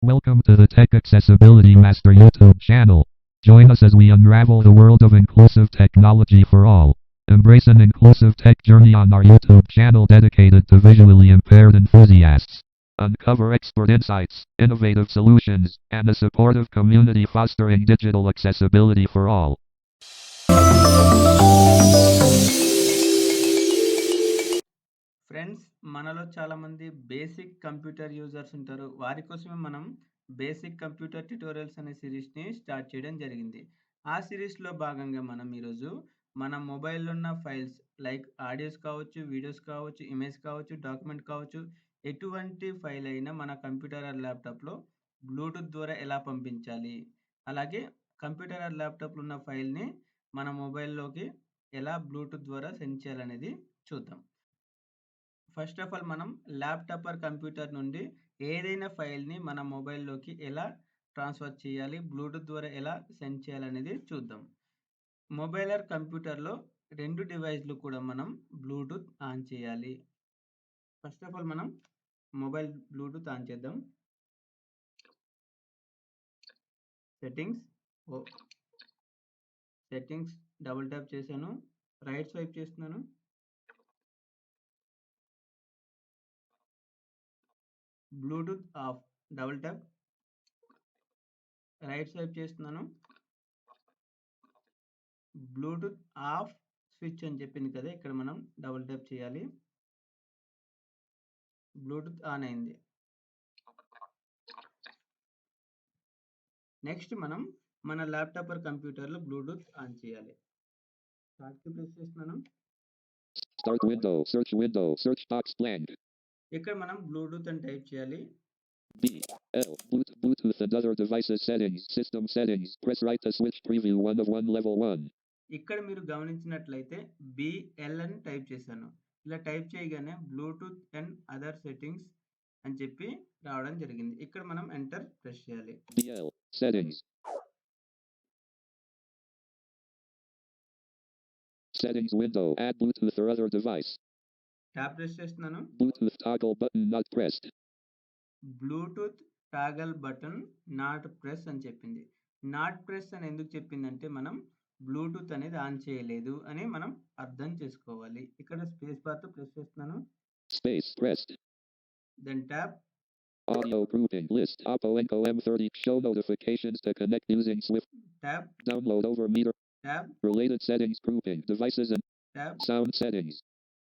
Welcome to the Tech Accessibility Master YouTube channel. Join us as we unravel the world of inclusive technology for all. Embrace an inclusive tech journey on our YouTube channel dedicated to visually impaired enthusiasts. Uncover expert insights, innovative solutions, and a supportive community fostering digital accessibility for all. Friends మనలో చాలామంది basic computer users ఉంటారు. వారి కోసమే మనం basic computer tutorials అనే సిరీస్ని start చేయడం జరిగింది. ఆ సిరీస్లో భాగంగా మనం ఈరోజు మన మొబైల్లో ఉన్న ఫైల్స్ లైక్ ఆడియోస్ కావచ్చు, వీడియోస్ కావచ్చు, ఇమేజ్ కావచ్చు, డాక్యుమెంట్ కావచ్చు, ఎటువంటి ఫైల్ అయినా మన కంప్యూటర్ ఆర్ ల్యాప్టాప్లో బ్లూటూత్ ద్వారా ఎలా పంపించాలి, అలాగే కంప్యూటర్ ఆర్ ల్యాప్టాప్లో ఉన్న ఫైల్ని మన మొబైల్లోకి ఎలా బ్లూటూత్ ద్వారా సెండ్ చేయాలనేది చూద్దాం. ఫస్ట్ ఆఫ్ ఆల్ మనం ల్యాప్టాప్ ఆర్ కంప్యూటర్ నుండి ఏదైనా ఫైల్ని మన మొబైల్లోకి ఎలా ట్రాన్స్ఫర్ చేయాలి, బ్లూటూత్ ద్వారా ఎలా సెండ్ చేయాలనేది చూద్దాం. మొబైల్ ఆర్ కంప్యూటర్లో రెండు డివైస్లు కూడా మనం బ్లూటూత్ ఆన్ చేయాలి. ఫస్ట్ ఆఫ్ ఆల్ మనం మొబైల్ బ్లూటూత్ ఆన్ చేద్దాం. సెట్టింగ్స్ డబుల్ ట్యాప్ చేశాను, రైట్ స్వైప్ చేస్తున్నాను. Bluetooth of double tap, right swipe చేస్తున్నాను. బ్లూటూత్ ఆఫ్ స్విచ్ అని చెప్పింది కదా, ఇక్కడ మనం డబుల్ ట్యాప్ చేయాలి. బ్లూటూత్ ఆన్ అయింది. నెక్స్ట్ మనం మన ల్యాప్టాప్ ఆర్ కంప్యూటర్లో బ్లూటూత్ ఆన్ చేయాలి. స్టార్ట్ ప్రెస్ చేస్తున్నాను. Start window, search box blank. ఇక్కడ మనం బ్లూటూత్ అని టైప్ చేయాలి. Bluetooth and other devices settings, system settings, press right to switch preview 1 of 1 level 1. ఇక్కడ మీరు గమనించినట్లయితే BL అని టైప్ చేశాను. ఇలా టైప్ చేయగానే బ్లూటూత్ అండ్ అదర్ సెట్టింగ్స్ అని చెప్పి రావడం జరిగింది. ఇక్కడ మనం ఎంటర్ ప్రెస్ చేయాలి. BL settings window, add Bluetooth or other device. Tap press చేస్తున్నాను. Bluetooth toggle button not pressed. Bluetooth toggle button not press అని చెప్పింది. నాట్ ప్రెస్ అని ఎందుకు చెప్పిందంటే మనం బ్లూటూత్ అనేది ఆన్ చేయలేదు అని మనం అర్థం చేసుకోవాలి. ఇక్కడ స్పేస్ బార్ తో ప్రెస్ చేస్తున్నాను. Space pressed. Then tap audio grouping list Oppo Enco M30 show notifications to connect using Swift. Tap download over meter. Tap related settings grouping devices and Tap sound settings.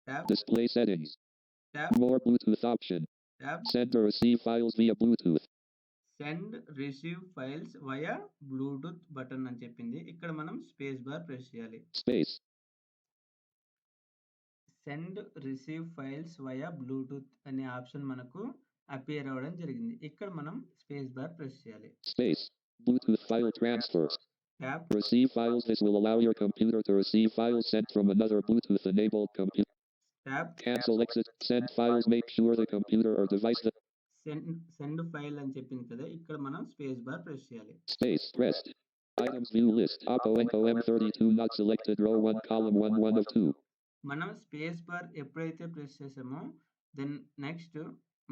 Tap display settings. Tap more Bluetooth option. Tap send or receive files via Bluetooth. Send receive files via Bluetooth button అని చెప్పింది. ఇక్కడ మనం space bar press చేయాలి. Space send receive files via Bluetooth అనే option మనకు appear అవ్వడం జరిగింది. ఇక్కడ మనం స్పేస్ బార్ ప్రెస్ చేయాలి. Space Bluetooth file transfer. Tap receive files. This will allow your computer to receive files sent from another Bluetooth enabled computer. Tap cancel exit. Send files. Make sure the computer or device that send file అని చెప్పింది కదా, ఇక్కడ మనం space bar press చేయాలి. Space pressed. items view list Oppo Enco M32 not selected row 1 column 1 of 2. మనం space bar ఎప్పుడైతే press చేసామో then next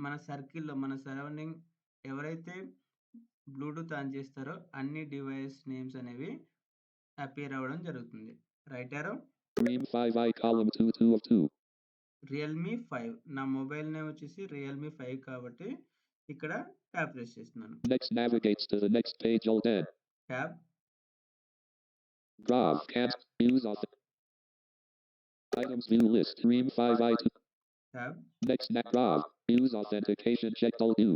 మన సర్కిల్లో మన సరౌండింగ్ ఎవరైతే బ్లూటూత్ ఆన్ చేస్తారో అన్ని డివైస్ నేమ్స్ అనేవి అపియర్ అవ్వడం జరుగుతుంది. Right arrow Dream 5i column 2 of 2. Realme 5 నా మొబైల్ నేమ్ వచ్చేసి రియల్మీ 5 కాబట్టి ఇక్కడ ట్యాప్ ప్రెస్ చేస్తున్నాను. Next navigates to the next page. Alt N. Tab. Draw. Can't use auth. items view list. Dream 5i. Tab. Next draw. Use authentication checked. Alt U.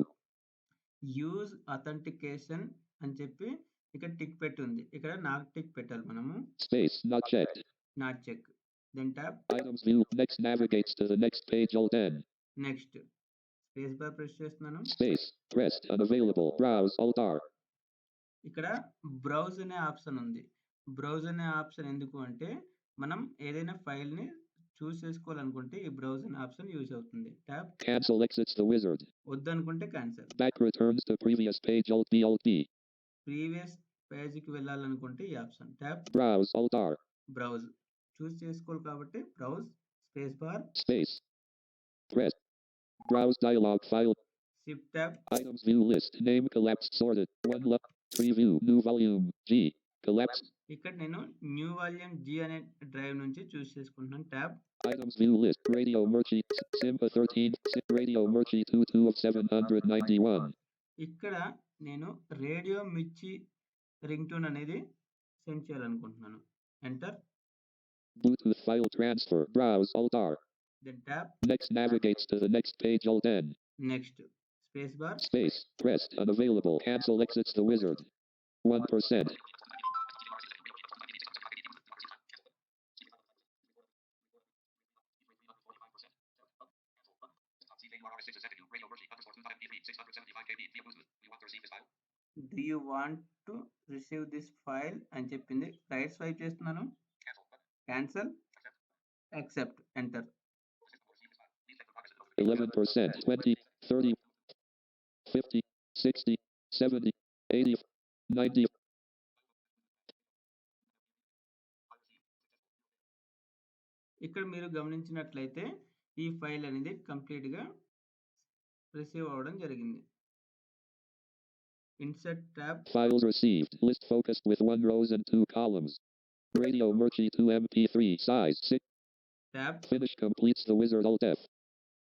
Use authentication అని చెప్పి ఇక్కడ tick పెట్టి ఉంది. ఇక్కడ నాకు tick పెట్టాలి మనము. Space not checked. Not check. Then tap items view. Next navigates to the next page. Alt N. Next. Space bar press చేస్తున్నాను. Space pressed unavailable. Browse Alt R. ఇక్కడ బ్రౌజ్ అనే ఆప్షన్ ఉంది. బ్రౌజ్ అనే option ఎందుకు అంటే మనం ఏదైనా file ని చూస్ చేసుకోవాలనుకుంటే ఈ బ్రౌజ్ అనే ఆప్షన్ యూజ్ అవుతుంది. Tap cancel exits the wizard. వద్దనుకుంటే cancel. back returns to previous page. Alt B. Previous page కి వెళ్ళాలనుకుంటే ఈ option. Tap browse Alt R. Browse choose చేసుకోవాలి కాబట్టి browse space bar space press browse dialog file. Shift tab. Items view list. Name collapsed sorted. One left. Preview. New volume. G. Collapsed. ఇక్కడ నేను new volume G అనే drive నుంచి చూస్ చేసుకుంటున్నాను. Tab. Items view list. Radio Merchie. Simba 13. Radio Merchie 22 of 791. ఇక్కడ నేను radio మిర్చి ring tone అనేది send చేయాలనుకుంటున్నాను. Enter. Bluetooth file transfer. Browse Alt R. Then tab. Next navigates to the next page. Alt N. Next. Space bar. Space. Pressed. Unavailable. Cancel exits the wizard. 1%. Do you want to receive this file అని చెప్పింది. Right swipe చేస్తున్నాను. Cancel. Accept. Enter. 11%, 20, 30, 50, 60, 70, 80, 90. ఇక్కడ మీరు గమనించినట్లయితే ఈ file అనేది కంప్లీట్‌గా receive అవ్వడం జరిగింది. Insert tab. Files received. List focused with 1 rows and 2 columns. Radio Merchie 2 MP3 size 6. Tab. Finish completes the wizard. Alt F.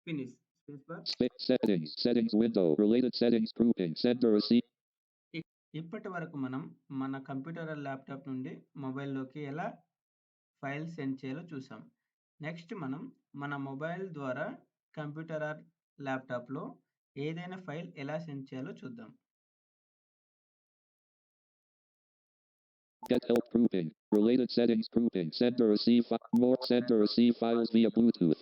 Finish. Spacebar. Settings. Settings window. Related settings grouping. Sender receive. ఇప్పటి వరకు మనం మన computer laptop నుండి మొబైల్లోకి ఎలా file send చేయాలో చూసాం. Next మనం మన మొబైల్ ద్వారా కంప్యూటర్ ఆర్ ల్యాప్టాప్లో ఏదైనా ఫైల్ ఎలా సెండ్ చేయాలో చూద్దాం. Get help grouping. Related settings grouping. Sender receive. More sender receive files via Bluetooth.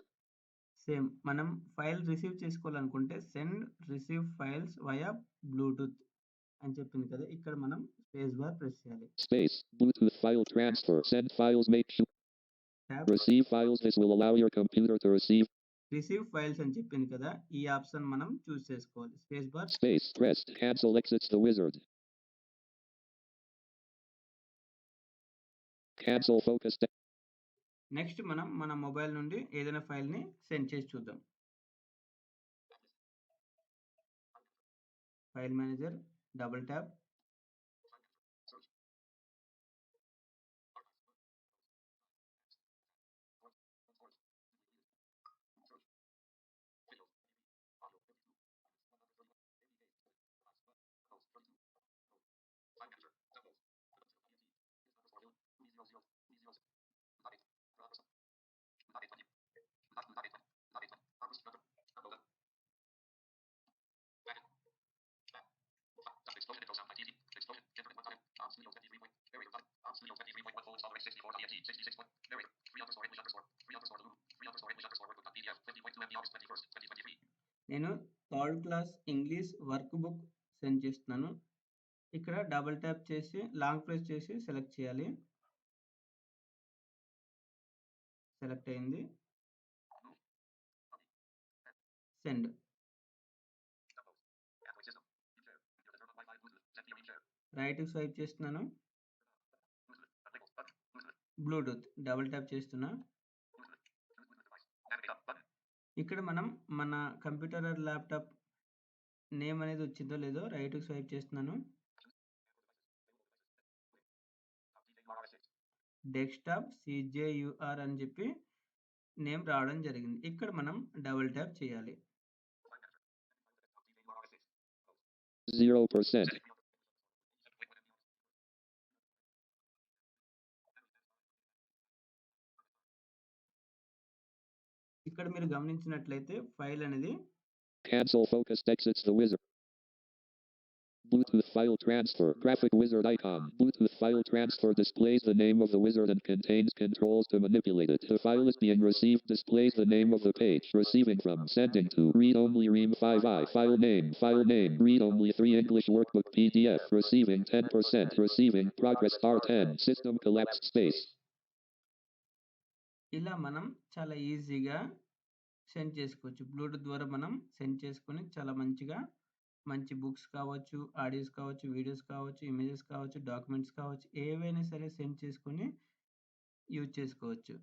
Same మనం ఫైల్ రిసీవ్ చేసుకోవాలనుకుంటే send receive files via Bluetooth అని చెప్పింది కదా. ఇక్కడ మనం స్పేస్ బార్ ప్రెస్ చేయాలి. Space. Bluetooth file transfer. Send files. Make sure. Tab. Receive files. This will allow your computer to receive. Receive files అని చెప్పింది కదా. ఈ ఆప్షన్ మనం చూస్ చేసుకోవాలి. Space bar. Space. Pressed. Cancel exits the wizard. Cancel focus. Next మనం మన mobile నుండి ఏదైనా ఫైల్ని సెండ్ చేసి చూద్దాం. File manager. Double tap. నేను third class English work book send చేస్తున్నాను. ఇక్కడ డబుల్ ట్యాప్ చేసి లాంగ్ ప్రెస్ చేసి సెలెక్ట్ చేయాలి. సెలెక్ట్ అయింది. సెండ్. రైట్ స్వైప్ చేస్తున్నాను. బ్లూటూత్ డబుల్ ట్యాప్ చేస్తున్నా. ఇక్కడ మనం మన కంప్యూటర్ ల్యాప్టాప్ నేమ్ అనేది వచ్చిందో లేదో రైట్ స్వైప్ చేస్తున్నాను. డెస్క్టాప్ CJUR అని చెప్పి నేమ్ రావడం జరిగింది. ఇక్కడ మనం డబుల్ ట్యాప్ చేయాలి. 0%. ఇక్కడ మీరు గమనించినట్లయితే ఫైల్ అనేది Cancel focused exits the wizard. Bluetooth file transfer. Graphic wizard icon. Bluetooth file transfer displays the name of the wizard and contains controls to manipulate it. The file is being received displays the name of the page. Receiving from. Sending to. Read only Ream 5i. File name. File name. Read only 3 English workbook PDF. Receiving 10%. Receiving. Progress R10. System collapsed space. ఇలా మనం చాలా ఈజీగా send చేసుకోవచ్చు. Bluetooth ద్వారా మనం send చేసుకొని చాలా మంచి బుక్స్ కావచ్చు, ఆడియోస్ కావచ్చు, వీడియోస్ కావచ్చు, ఇమేజెస్ కావచ్చు, డాక్యుమెంట్స్ కావచ్చు, ఏవైనా సరే సెండ్ చేసుకొని యూజ్ చేసుకోవచ్చు.